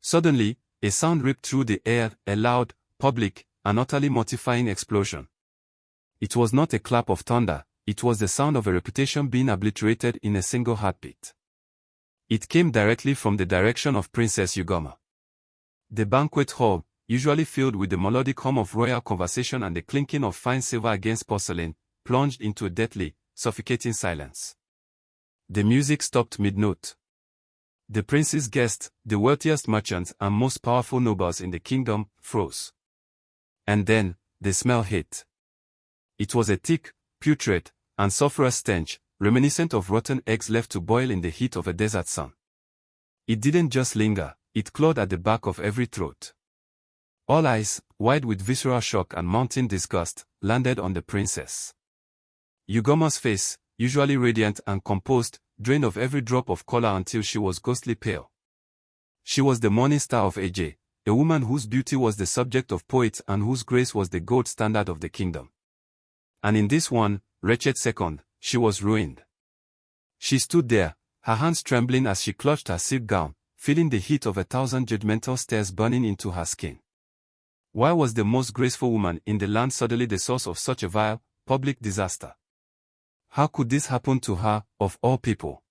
Suddenly, a sound ripped through the air, a loud, public, and utterly mortifying explosion. It was not a clap of thunder, it was the sound of a reputation being obliterated in a single heartbeat. It came directly from the direction of Princess Ugomma. The banquet hall, usually filled with the melodic hum of royal conversation and the clinking of fine silver against porcelain, plunged into a deathly, suffocating silence. The music stopped mid-note. The prince's guests, the wealthiest merchants and most powerful nobles in the kingdom, froze. And then, the smell hit. It was a thick, putrid, and sulphurous stench, reminiscent of rotten eggs left to boil in the heat of a desert sun. It didn't just linger, it clawed at the back of every throat. All eyes, wide with visceral shock and mounting disgust, landed on the princess. Ugomma's face, usually radiant and composed, drained of every drop of color until she was ghostly pale. She was the morning star of AJ, a woman whose beauty was the subject of poets and whose grace was the gold standard of the kingdom. And in this one, wretched second, she was ruined. She stood there, her hands trembling as she clutched her silk gown, feeling the heat of 1,000 judgmental stares burning into her skin. Why was the most graceful woman in the land suddenly the source of such a vile, public disaster? How could this happen to her, of all people?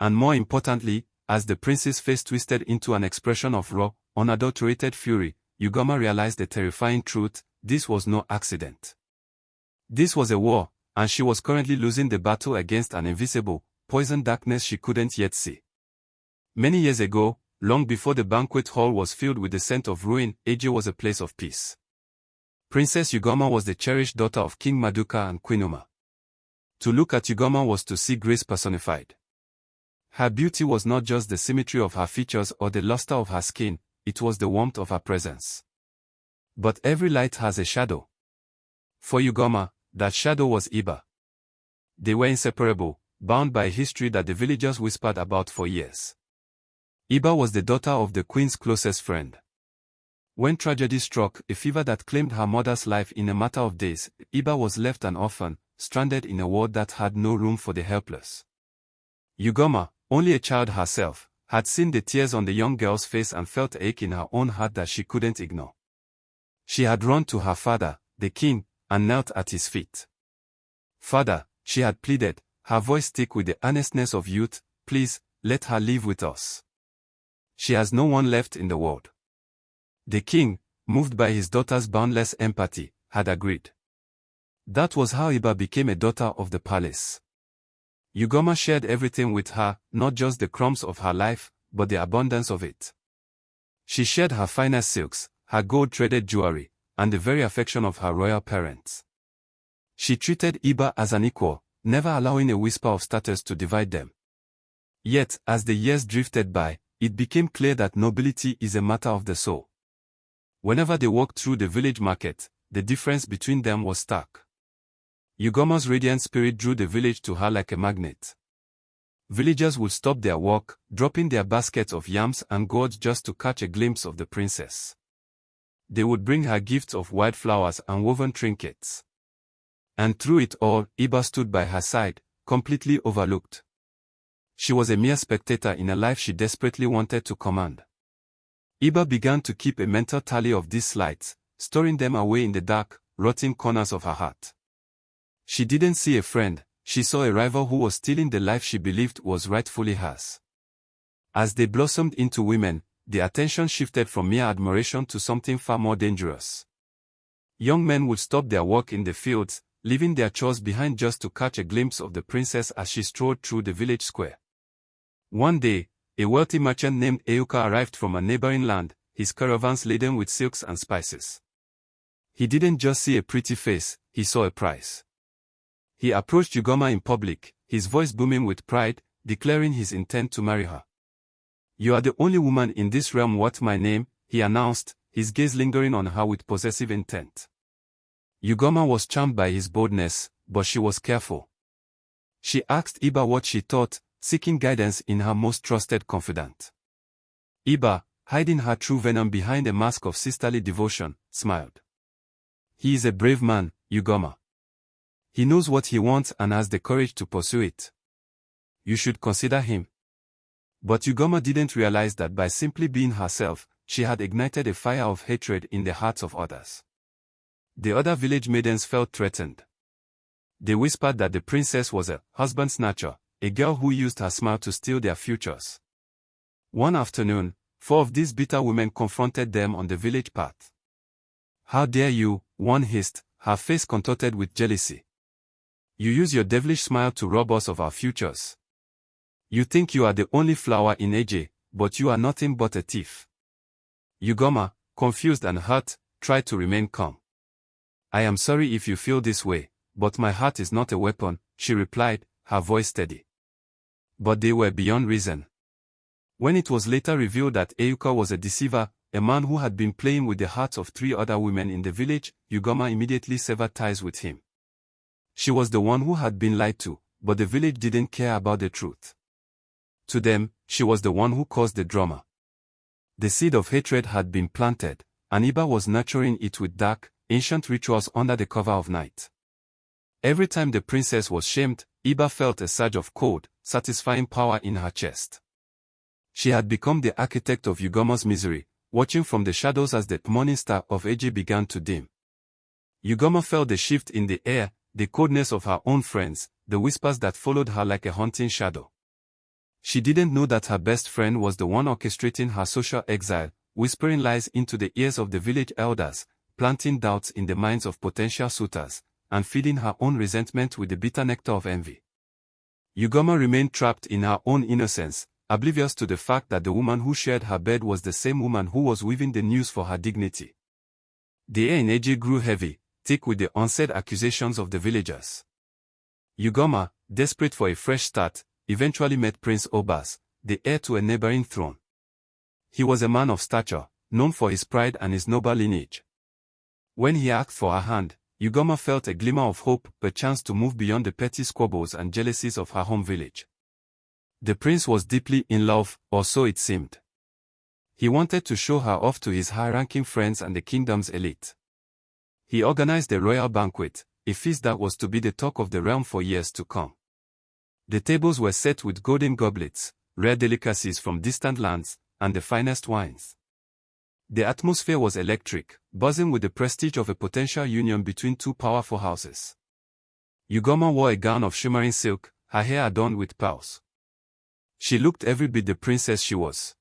And more importantly, as the prince's face twisted into an expression of raw, unadulterated fury, Ugomma realized the terrifying truth: this was no accident. This was a war, and she was currently losing the battle against an invisible, poisoned darkness she couldn't yet see. Many years ago, long before the banquet hall was filled with the scent of ruin, AJ was a place of peace. Princess Ugomma was the cherished daughter of King Maduka and Queen Uma. To look at Ugomma was to see grace personified. Her beauty was not just the symmetry of her features or the luster of her skin, it was the warmth of her presence. But every light has a shadow. For Ugomma, that shadow was Eber. They were inseparable, bound by a history that the villagers whispered about for years. Eber was the daughter of the queen's closest friend. When tragedy struck, a fever that claimed her mother's life in a matter of days, Eber was left an orphan, stranded in a world that had no room for the helpless. Ugomma, only a child herself, had seen the tears on the young girl's face and felt an ache in her own heart that she couldn't ignore. She had run to her father, the king, and knelt at his feet. "Father," she had pleaded, her voice thick with the earnestness of youth, "please, let her live with us. She has no one left in the world." The king, moved by his daughter's boundless empathy, had agreed. That was how Eber became a daughter of the palace. Ugomma shared everything with her, not just the crumbs of her life, but the abundance of it. She shared her finest silks, her gold-threaded jewelry, and the very affection of her royal parents. She treated Eber as an equal, never allowing a whisper of status to divide them. Yet, as the years drifted by, it became clear that nobility is a matter of the soul. Whenever they walked through the village market, the difference between them was stark. Ugomma's radiant spirit drew the village to her like a magnet. Villagers would stop their walk, dropping their baskets of yams and gourds just to catch a glimpse of the princess. They would bring her gifts of white flowers and woven trinkets. And through it all, Eber stood by her side, completely overlooked. She was a mere spectator in a life she desperately wanted to command. Eber began to keep a mental tally of these slights, storing them away in the dark, rotting corners of her heart. She didn't see a friend, she saw a rival who was stealing the life she believed was rightfully hers. As they blossomed into women, the attention shifted from mere admiration to something far more dangerous. Young men would stop their work in the fields, leaving their chores behind just to catch a glimpse of the princess as she strolled through the village square. One day, a wealthy merchant named Euka arrived from a neighboring land, his caravans laden with silks and spices. He didn't just see a pretty face, he saw a prize. He approached Ugomma in public, his voice booming with pride, declaring his intent to marry her. "You are the only woman in this realm worth my name," he announced, his gaze lingering on her with possessive intent. Ugomma was charmed by his boldness, but she was careful. She asked Eber what she thought, seeking guidance in her most trusted confidant. Eber, hiding her true venom behind a mask of sisterly devotion, smiled. "He is a brave man, Ugomma. He knows what he wants and has the courage to pursue it. You should consider him." But Ugomma didn't realize that by simply being herself, she had ignited a fire of hatred in the hearts of others. The other village maidens felt threatened. They whispered that the princess was a husband snatcher, a girl who used her smile to steal their futures. One afternoon, 4 of these bitter women confronted them on the village path. "How dare you," one hissed, her face contorted with jealousy. "You use your devilish smile to rob us of our futures. You think you are the only flower in AJ, but you are nothing but a thief." Ugomma, confused and hurt, tried to remain calm. "I am sorry if you feel this way, but my heart is not a weapon," she replied, her voice steady. But they were beyond reason. When it was later revealed that Euka was a deceiver, a man who had been playing with the hearts of 3 other women in the village, Ugomma immediately severed ties with him. She was the one who had been lied to, but the village didn't care about the truth. To them, she was the one who caused the drama. The seed of hatred had been planted, and Eber was nurturing it with dark, ancient rituals under the cover of night. Every time the princess was shamed, Eber felt a surge of cold, satisfying power in her chest. She had become the architect of Ugomma's misery, watching from the shadows as the morning star of AJ began to dim. Ugomma felt the shift in the air, the coldness of her own friends, the whispers that followed her like a haunting shadow. She didn't know that her best friend was the one orchestrating her social exile, whispering lies into the ears of the village elders, planting doubts in the minds of potential suitors, and feeding her own resentment with the bitter nectar of envy. Ugomma remained trapped in her own innocence, oblivious to the fact that the woman who shared her bed was the same woman who was weaving the news for her dignity. The air in AJ grew heavy, thick with the unsaid accusations of the villagers. Ugomma, desperate for a fresh start, eventually met Prince Obas, the heir to a neighboring throne. He was a man of stature, known for his pride and his noble lineage. When he asked for her hand, Ugomma felt a glimmer of hope, a chance to move beyond the petty squabbles and jealousies of her home village. The prince was deeply in love, or so it seemed. He wanted to show her off to his high-ranking friends and the kingdom's elite. He organized a royal banquet, a feast that was to be the talk of the realm for years to come. The tables were set with golden goblets, rare delicacies from distant lands, and the finest wines. The atmosphere was electric, buzzing with the prestige of a potential union between 2 powerful houses. Ugomma wore a gown of shimmering silk, her hair adorned with pearls. She looked every bit the princess she was.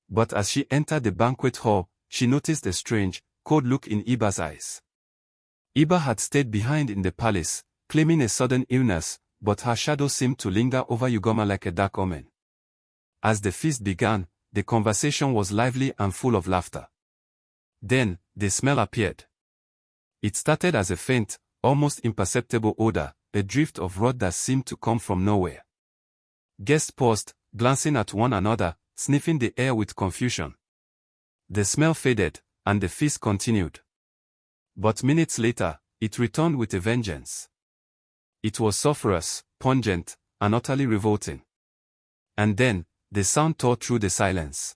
But as she entered the banquet hall, she noticed a strange, cold look in Eber's eyes. Eber had stayed behind in the palace, claiming a sudden illness, but her shadow seemed to linger over Ugomma like a dark omen. As the feast began, the conversation was lively and full of laughter. Then, the smell appeared. It started as a faint, almost imperceptible odor, a drift of rot that seemed to come from nowhere. Guests paused, glancing at one another, sniffing the air with confusion. The smell faded, and the feast continued. But minutes later, it returned with a vengeance. It was sulphurous, pungent, and utterly revolting. And then, the sound tore through the silence.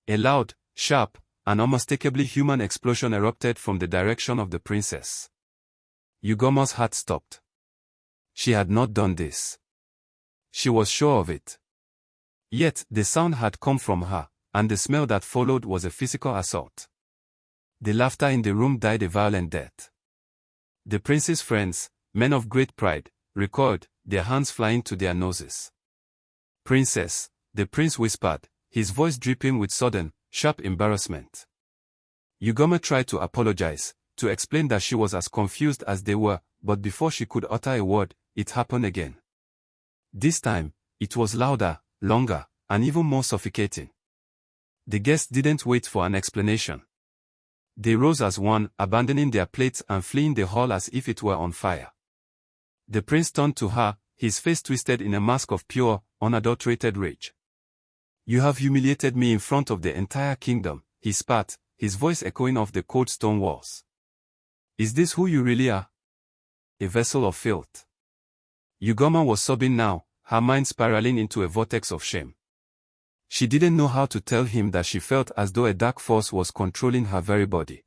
A loud, sharp, and unmistakably human explosion erupted from the direction of the princess. Ugomma's heart stopped. She had not done this. She was sure of it. Yet, the sound had come from her, and the smell that followed was a physical assault. The laughter in the room died a violent death. The prince's friends, men of great pride, recoiled, their hands flying to their noses. "Princess," the prince whispered, his voice dripping with sudden, sharp embarrassment. Ugomma tried to apologize, to explain that she was as confused as they were, but before she could utter a word, it happened again. This time, it was louder, longer, and even more suffocating. The guests didn't wait for an explanation. They rose as one, abandoning their plates and fleeing the hall as if it were on fire. The prince turned to her, his face twisted in a mask of pure, unadulterated rage. "You have humiliated me in front of the entire kingdom," he spat, his voice echoing off the cold stone walls. "Is this who you really are? A vessel of filth?" Ugomma was sobbing now, her mind spiraling into a vortex of shame. She didn't know how to tell him that she felt as though a dark force was controlling her very body.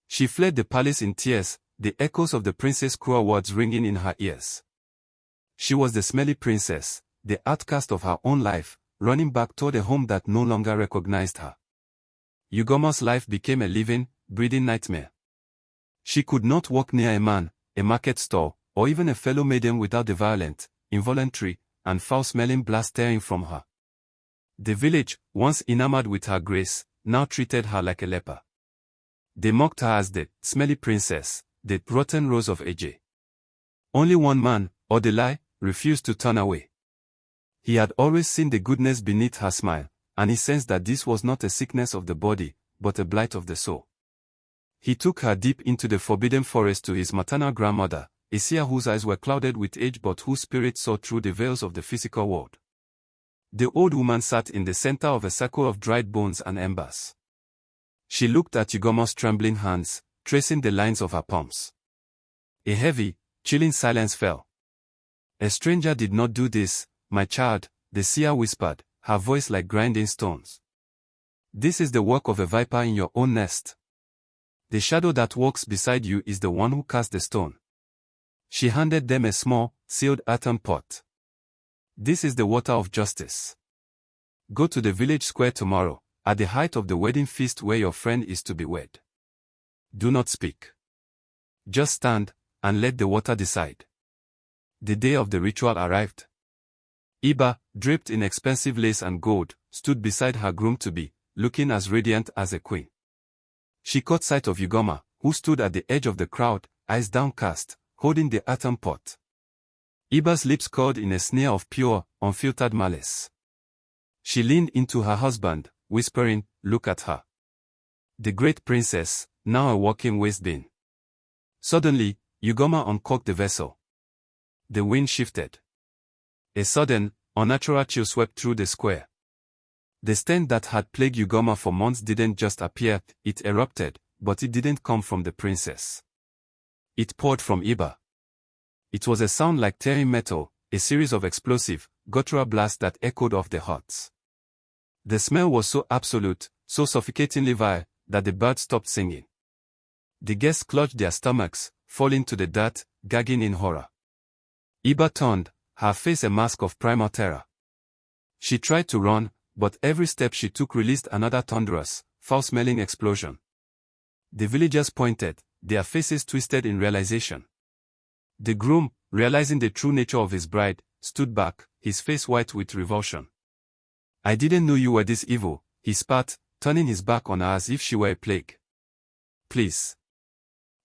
She fled the palace in tears, the echoes of the prince's cruel words ringing in her ears. She was the smelly princess, the outcast of her own life, running back toward a home that no longer recognized her. Ugomma's life became a living, breathing nightmare. She could not walk near a man, a market stall, or even a fellow maiden without the violent, involuntary, and foul-smelling blast staring from her. The village, once enamored with her grace, now treated her like a leper. They mocked her as the smelly princess, the rotten rose of Eber. Only one man, Odeli, refused to turn away. He had always seen the goodness beneath her smile, and he sensed that this was not a sickness of the body, but a blight of the soul. He took her deep into the forbidden forest to his maternal grandmother, a seer whose eyes were clouded with age but whose spirit saw through the veils of the physical world. The old woman sat in the center of a circle of dried bones and embers. She looked at Ugomma's trembling hands, tracing the lines of her palms. A heavy, chilling silence fell. "A stranger did not do this, my child," the seer whispered, her voice like grinding stones. "This is the work of a viper in your own nest. The shadow that walks beside you is the one who cast the stone." She handed them a small, sealed earthen pot. "This is the water of justice. Go to the village square tomorrow, at the height of the wedding feast where your friend is to be wed. Do not speak. Just stand, and let the water decide." The day of the ritual arrived. Eber, draped in expensive lace and gold, stood beside her groom-to-be, looking as radiant as a queen. She caught sight of Ugomma, who stood at the edge of the crowd, eyes downcast, holding the earthen pot. Eber's lips curled in a sneer of pure, unfiltered malice. She leaned into her husband, whispering, "Look at her. The great princess, now a walking waste bin." Suddenly, Ugomma uncorked the vessel. The wind shifted. A sudden, unnatural chill swept through the square. The stench that had plagued Ugomma for months didn't just appear, it erupted, but it didn't come from the princess. It poured from Eber. It was a sound like tearing metal, a series of explosive, guttural blasts that echoed off the huts. The smell was so absolute, so suffocatingly vile, that the birds stopped singing. The guests clutched their stomachs, falling to the dirt, gagging in horror. Eber turned, her face a mask of primal terror. She tried to run, but every step she took released another thunderous, foul-smelling explosion. The villagers pointed, their faces twisted in realization. The groom, realizing the true nature of his bride, stood back, his face white with revulsion. "I didn't know you were this evil," he spat, turning his back on her as if she were a plague. "Please."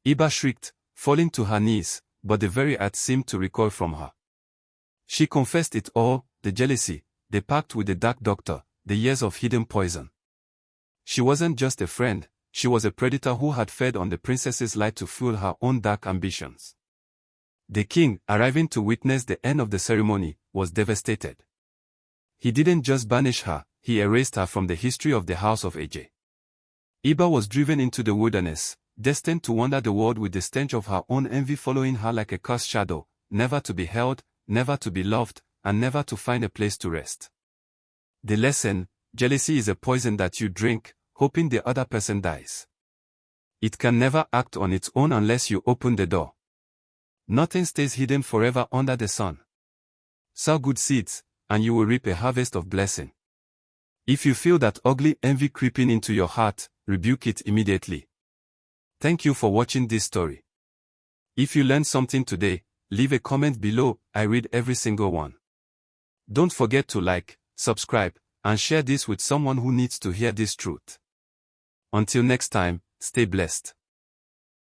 Eber shrieked, falling to her knees, but the very earth seemed to recoil from her. She confessed it all, the jealousy, the pact with the dark doctor, the years of hidden poison. She wasn't just a friend, she was a predator who had fed on the princess's light to fuel her own dark ambitions. The king, arriving to witness the end of the ceremony, was devastated. He didn't just banish her, he erased her from the history of the house of Eber. Eber was driven into the wilderness, destined to wander the world with the stench of her own envy following her like a cursed shadow, never to be held, never to be loved, and never to find a place to rest. The lesson: jealousy is a poison that you drink, hoping the other person dies. It can never act on its own unless you open the door. Nothing stays hidden forever under the sun. Sow good seeds, and you will reap a harvest of blessing. If you feel that ugly envy creeping into your heart, rebuke it immediately. Thank you for watching this story. If you learned something today, leave a comment below, I read every single one. Don't forget to like, subscribe, and share this with someone who needs to hear this truth. Until next time, stay blessed.